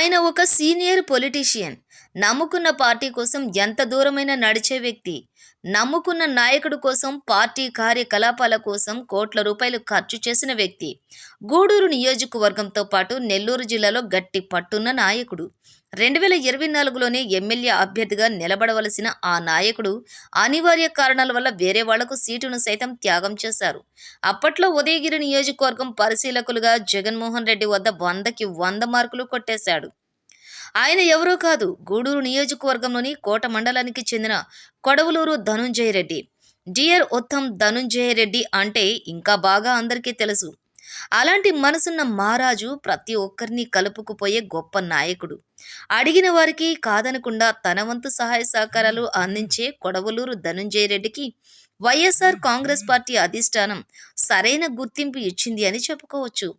ఆయన ఒక senior politician. నమ్ముకున్న పార్టీ కోసం ఎంత దూరమైనా నడిచే వ్యక్తి. నమ్ముకున్న నాయకుడు కోసం పార్టీ కార్యకలాపాల కోసం కోట్ల రూపాయలు ఖర్చు చేసిన వ్యక్తి. గూడూరు నియోజకవర్గంతో పాటు నెల్లూరు జిల్లాలో గట్టి పట్టున్న నాయకుడు. 2024లోనే ఎమ్మెల్యే అభ్యర్థిగా నిలబడవలసిన ఆ నాయకుడు అనివార్య కారణాల వల్ల వేరే వాళ్లకు సీటును సైతం త్యాగం చేశారు. అప్పట్లో ఉదయగిరి నియోజకవర్గం పరిశీలకులుగా జగన్మోహన్ రెడ్డి వద్ద 100కి 100 మార్కులు కొట్టేశాడు. ఆయన ఎవరో కాదు, గూడూరు నియోజకవర్గంలోని కోట మండలానికి చెందిన కొడవలూరు ధనుంజయ రెడ్డి. డియర్ ఉత్తమ్ ధనుంజయ రెడ్డి అంటే ఇంకా బాగా అందరికీ తెలుసు. అలాంటి మనసున్న మహారాజు ప్రతి ఒక్కరిని కలుపుకుపోయే గొప్ప నాయకుడు. అడిగిన వారికి కాదనకుండా తన వంతు సహాయ సహకారాలు అందించే కొడవలూరు ధనుంజయ రెడ్డికి వైఎస్ఆర్ కాంగ్రెస్ పార్టీ అధిష్టానం సరైన గుర్తింపు ఇచ్చింది అని చెప్పుకోవచ్చు.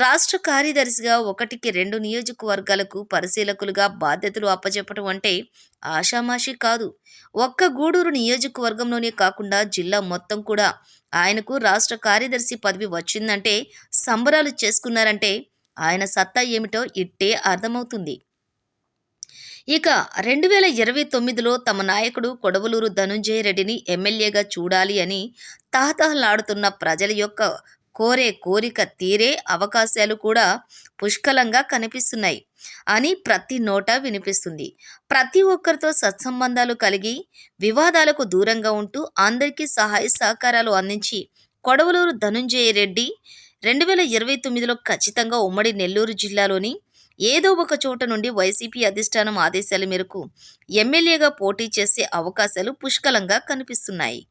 రాష్ట్ర కార్యదర్శిగా 1కి 2 నియోజకవర్గాలకు పరిశీలకులుగా బాధ్యతలు అప్పచెప్పడం అంటే ఆషామాషీ కాదు. ఒక్క గూడూరు నియోజకవర్గంలోనే కాకుండా జిల్లా మొత్తం కూడా ఆయనకు రాష్ట్ర కార్యదర్శి పదవి వచ్చిందంటే, సంబరాలు చేసుకున్నారంటే ఆయన సత్తా ఏమిటో ఇట్టే అర్థమవుతుంది. ఇక 2029లో తమ నాయకుడు కొడవలూరు ధనుంజయ రెడ్డిని ఎమ్మెల్యేగా చూడాలి అని తహతహలాడుతున్న ప్రజల యొక్క కోరే కోరిక తీరే అవకాశాలు కూడా పుష్కలంగా కనిపిస్తున్నాయి అని ప్రతి నోటా వినిపిస్తుంది. ప్రతి ఒక్కరితో సత్సంబంధాలు కలిగి వివాదాలకు దూరంగా ఉంటూ అందరికీ సహాయ సహకారాలు అందించి కొడవలూరు ధనుంజయ రెడ్డి 2029లో ఖచ్చితంగా ఉమ్మడి నెల్లూరు జిల్లాలోని ఏదో ఒక చోట నుండి వైసీపీ అధిష్టానం ఆదేశాల మేరకు ఎమ్మెల్యేగా పోటీ చేసే అవకాశాలు పుష్కలంగా కనిపిస్తున్నాయి.